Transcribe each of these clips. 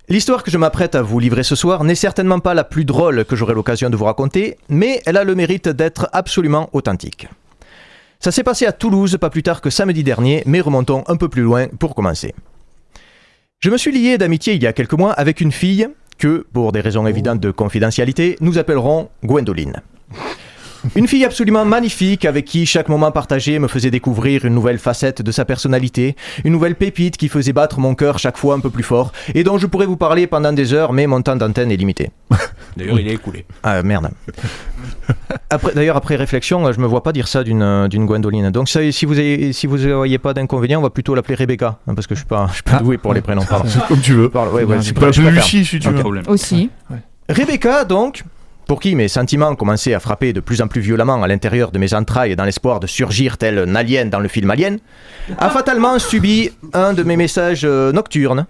L'histoire que je m'apprête à vous livrer ce soir n'est certainement pas la plus drôle que j'aurai l'occasion de vous raconter, mais elle a le mérite d'être absolument authentique. Ça s'est passé à Toulouse pas plus tard que samedi dernier, mais remontons un peu plus loin pour commencer. Je me suis lié d'amitié il y a quelques mois avec une fille que, pour des raisons évidentes de confidentialité, nous appellerons Gwendoline. Une fille absolument magnifique avec qui chaque moment partagé me faisait découvrir une nouvelle facette de sa personnalité, une nouvelle pépite qui faisait battre mon cœur chaque fois un peu plus fort et dont je pourrais vous parler pendant des heures, mais mon temps d'antenne est limité. D'ailleurs, il est écoulé. Ah merde. Après réflexion, je me vois pas dire ça d'une Gwendoline. Donc ça, si vous voyez pas d'inconvénient, on va plutôt l'appeler Rebecca, hein, parce que je suis pas doué pour les prénoms. C'est comme tu veux. Tu peux l'appeler Lucie si tu veux. Problème. Aussi. Ouais. Rebecca, donc, pour qui mes sentiments commençaient à frapper de plus en plus violemment à l'intérieur de mes entrailles dans l'espoir de surgir tel un alien dans le film Alien, a fatalement subi un de mes messages nocturnes.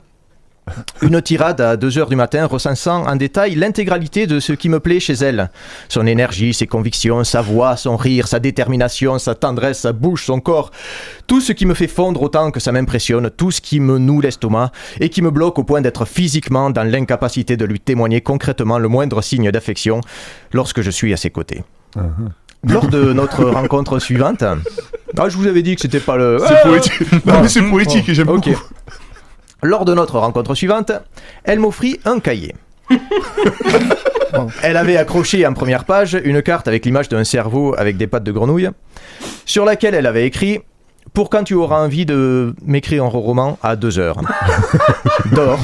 Une tirade à 2h du matin recensant en détail l'intégralité de ce qui me plaît chez elle. Son énergie, ses convictions, sa voix, son rire, sa détermination, sa tendresse, sa bouche, son corps. Tout ce qui me fait fondre autant que ça m'impressionne, tout ce qui me noue l'estomac et qui me bloque au point d'être physiquement dans l'incapacité de lui témoigner concrètement le moindre signe d'affection lorsque je suis à ses côtés. Lors de notre rencontre suivante... je vous avais dit que c'était pas le... C'est poétique. Non, mais c'est poétique et j'aime beaucoup. Lors de notre rencontre suivante, elle m'offrit un cahier. Elle avait accroché en première page une carte avec l'image d'un cerveau avec des pattes de grenouille, sur laquelle elle avait écrit « Pour quand tu auras envie de m'écrire un roman à 2h. Dors.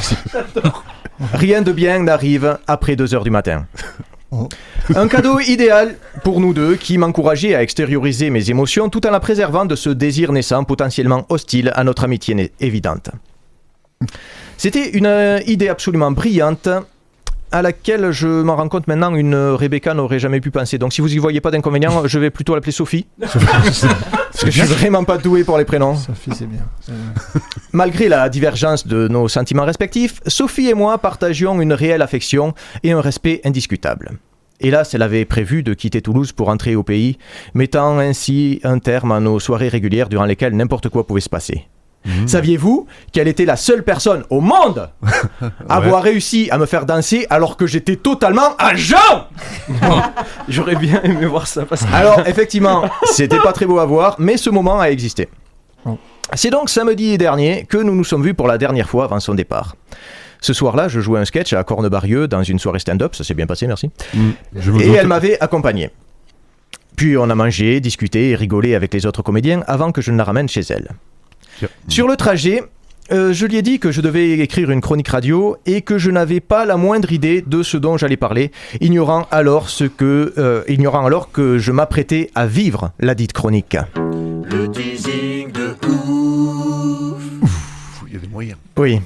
Rien de bien n'arrive après 2h du matin. » Un cadeau idéal pour nous deux qui m'encourageait à extérioriser mes émotions tout en la préservant de ce désir naissant potentiellement hostile à notre amitié évidente. C'était une idée absolument brillante à laquelle je m'en rends compte maintenant une Rebecca n'aurait jamais pu penser. Donc si vous y voyez pas d'inconvénient, je vais plutôt l'appeler Sophie. Parce que je suis vraiment pas doué pour les prénoms. Sophie, c'est bien. Malgré la divergence de nos sentiments respectifs, Sophie et moi partagions une réelle affection et un respect indiscutable. Hélas, elle avait prévu de quitter Toulouse pour entrer au pays, mettant ainsi un terme à nos soirées régulières durant lesquelles n'importe quoi pouvait se passer. Saviez-vous qu'elle était la seule personne au monde à avoir réussi à me faire danser alors que j'étais totalement à jeun? J'aurais bien aimé voir ça passer. Alors effectivement, c'était pas très beau à voir, mais ce moment a existé. C'est donc samedi dernier que nous nous sommes vus pour la dernière fois avant son départ. Ce soir-là, je jouais un sketch à Cornebarieux dans une soirée stand-up, ça s'est bien passé, merci. Et elle m'avait accompagné. Puis on a mangé, discuté et rigolé avec les autres comédiens avant que je ne la ramène chez elle. Sur le trajet, je lui ai dit que je devais écrire une chronique radio et que je n'avais pas la moindre idée de ce dont j'allais parler, ignorant alors que je m'apprêtais à vivre la dite chronique. Le teasing de ouf. Il y a des moyens. Oui.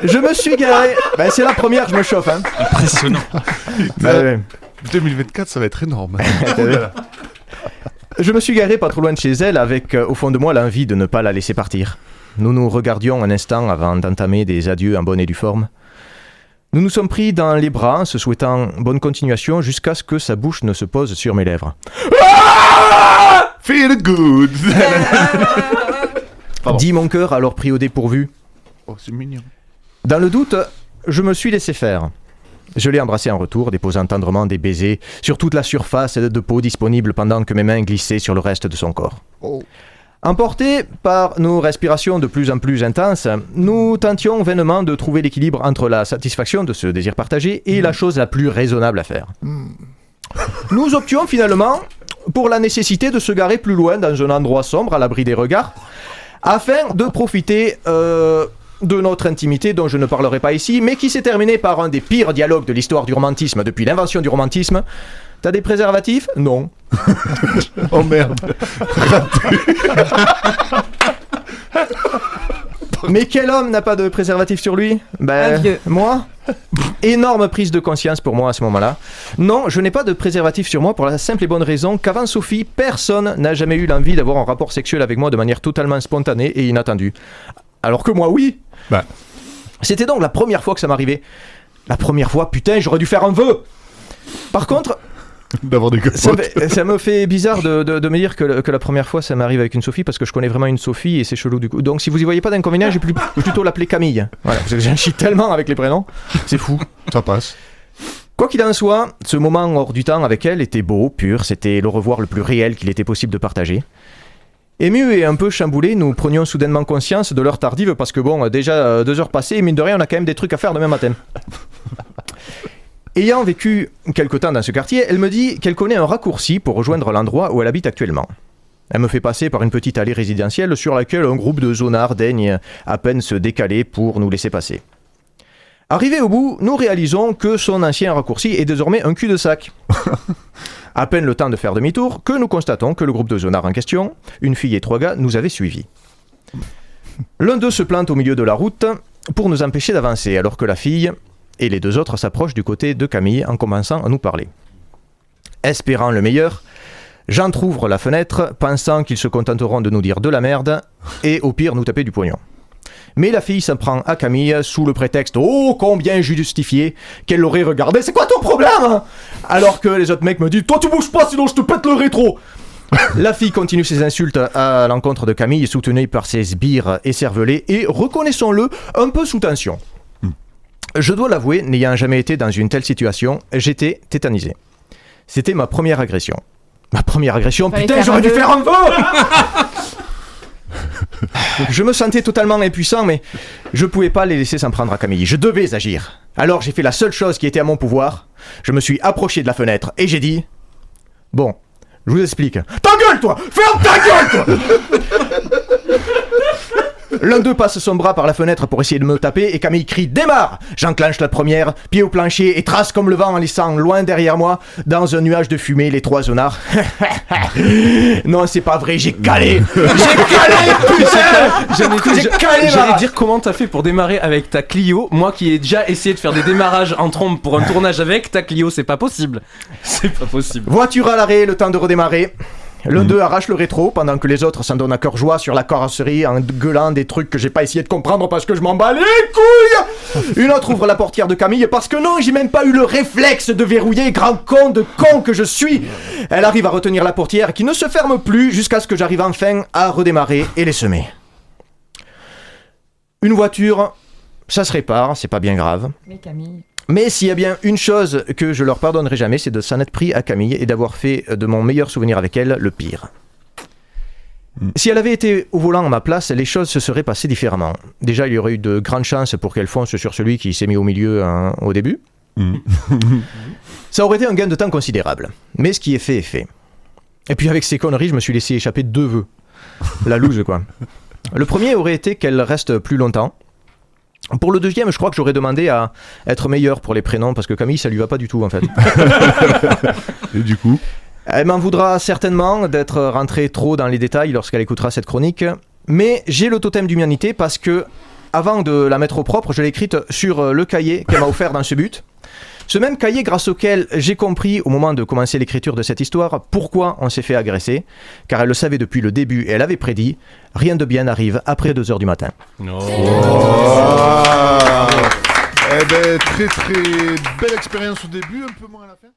Je me suis garé. C'est la première, je me chauffe. Hein. Impressionnant. 2024, ça va être énorme. Je me suis garé pas trop loin de chez elle avec au fond de moi l'envie de ne pas la laisser partir. Nous nous regardions un instant avant d'entamer des adieux en bonne et due forme. Nous nous sommes pris dans les bras en se souhaitant bonne continuation jusqu'à ce que sa bouche ne se pose sur mes lèvres. Feel good. Dit mon cœur alors pris au dépourvu. Oh, c'est mignon. Dans le doute, je me suis laissé faire. Je l'ai embrassé en retour, déposant tendrement des baisers sur toute la surface de peau disponible pendant que mes mains glissaient sur le reste de son corps. Emportés par nos respirations de plus en plus intenses, nous tentions vainement de trouver l'équilibre entre la satisfaction de ce désir partagé et la chose la plus raisonnable à faire. Nous options finalement pour la nécessité de se garer plus loin dans un endroit sombre à l'abri des regards, afin de profiter de notre intimité dont je ne parlerai pas ici, mais qui s'est terminée par un des pires dialogues de l'histoire du romantisme depuis l'invention du romantisme. T'as des préservatifs? Non. Oh merde. Mais quel homme n'a pas de préservatif sur lui? Moi. Énorme prise de conscience pour moi à ce moment-là. Non, je n'ai pas de préservatif sur moi pour la simple et bonne raison qu'avant Sophie, personne n'a jamais eu l'envie d'avoir un rapport sexuel avec moi de manière totalement spontanée et inattendue. Alors que moi, oui. C'était donc la première fois que ça m'arrivait. La première fois, putain, j'aurais dû faire un vœu. Par contre, D'avoir des capotes. Ça me fait bizarre de me dire que la première fois ça m'arrive avec une Sophie parce que je connais vraiment une Sophie et c'est chelou du coup. Donc si vous y voyez pas d'inconvénient, j'ai plutôt l'appeler Camille. Voilà, parce que j'en chie tellement avec les prénoms, c'est fou. Ça passe. Quoi qu'il en soit, ce moment hors du temps avec elle était beau, pur, c'était le revoir le plus réel qu'il était possible de partager. Émus et un peu chamboulés, nous prenions soudainement conscience de l'heure tardive parce que bon, déjà 2 heures passées et mine de rien, on a quand même des trucs à faire demain matin. Ayant vécu quelque temps dans ce quartier, elle me dit qu'elle connaît un raccourci pour rejoindre l'endroit où elle habite actuellement. Elle me fait passer par une petite allée résidentielle sur laquelle un groupe de zonards daigne à peine se décaler pour nous laisser passer. Arrivé au bout, nous réalisons que son ancien raccourci est désormais un cul-de-sac. À peine le temps de faire demi-tour que nous constatons que le groupe de zonards en question, une fille et 3 gars, nous avait suivis. L'un d'eux se plante au milieu de la route pour nous empêcher d'avancer, alors que la fille et les 2 autres s'approchent du côté de Camille en commençant à nous parler. Espérant le meilleur, j'entrouvre la fenêtre, pensant qu'ils se contenteront de nous dire de la merde et au pire nous taper du pognon. Mais la fille s'en prend à Camille sous le prétexte ô combien justifié qu'elle l'aurait regardé. C'est quoi ton problème? Alors que les autres mecs me disent toi tu bouges pas sinon je te pète le rétro. La fille continue ses insultes à l'encontre de Camille, soutenue par ses sbires écervelés et, reconnaissons-le, un peu sous tension. Je dois l'avouer, n'ayant jamais été dans une telle situation, j'étais tétanisé. C'était ma première agression. Ma première agression, putain j'aurais dû faire un vœu. Je me sentais totalement impuissant, mais je pouvais pas les laisser s'en prendre à Camille. Je devais agir. Alors j'ai fait la seule chose qui était à mon pouvoir. Je me suis approché de la fenêtre et j'ai dit... Bon, je vous explique. Ta gueule, toi! Ferme ta gueule, toi! L'un d'eux passe son bras par la fenêtre pour essayer de me taper et Camille crie « Démarre !» J'enclenche la première, pied au plancher et trace comme le vent en laissant loin derrière moi, dans un nuage de fumée, les 3 zonards. Non, c'est pas vrai, j'ai calé! J'ai calé, putain! J'ai calé, J'allais dire comment t'as fait pour démarrer avec ta Clio. Moi qui ai déjà essayé de faire des démarrages en trombe pour un tournage avec ta Clio, c'est pas possible. C'est pas possible. Voiture à l'arrêt, le temps de redémarrer. L'un d'eux arrache le rétro pendant que les autres s'en donnent à cœur joie sur la carrosserie en gueulant des trucs que j'ai pas essayé de comprendre parce que je m'en bats les couilles. Une autre ouvre la portière de Camille parce que non, j'ai même pas eu le réflexe de verrouiller, grand con de con que je suis. Elle arrive à retenir la portière qui ne se ferme plus jusqu'à ce que j'arrive enfin à redémarrer et les semer. Une voiture, ça se répare, c'est pas bien grave. Mais Camille... Mais s'il y a bien une chose que je leur pardonnerai jamais, c'est de s'en être pris à Camille et d'avoir fait de mon meilleur souvenir avec elle le pire. Si elle avait été au volant à ma place, les choses se seraient passées différemment. Déjà, il y aurait eu de grandes chances pour qu'elle fonce sur celui qui s'est mis au milieu au début. Ça aurait été un gain de temps considérable. Mais ce qui est fait est fait. Et puis avec ces conneries, je me suis laissé échapper 2 vœux. La loose, quoi. Le premier aurait été qu'elle reste plus longtemps. Pour le deuxième, je crois que j'aurais demandé à être meilleur pour les prénoms parce que Camille, ça lui va pas du tout en fait. Et du coup, elle m'en voudra certainement d'être rentrée trop dans les détails lorsqu'elle écoutera cette chronique, mais j'ai le totem d'humanité parce que, avant de la mettre au propre, je l'ai écrite sur le cahier qu'elle m'a offert dans ce but. Ce même cahier grâce auquel j'ai compris, au moment de commencer l'écriture de cette histoire, pourquoi on s'est fait agresser, car elle le savait depuis le début et elle avait prédit, rien de bien n'arrive après 2h du matin. Non. eh ben, très très belle expérience au début, un peu moins à la fin.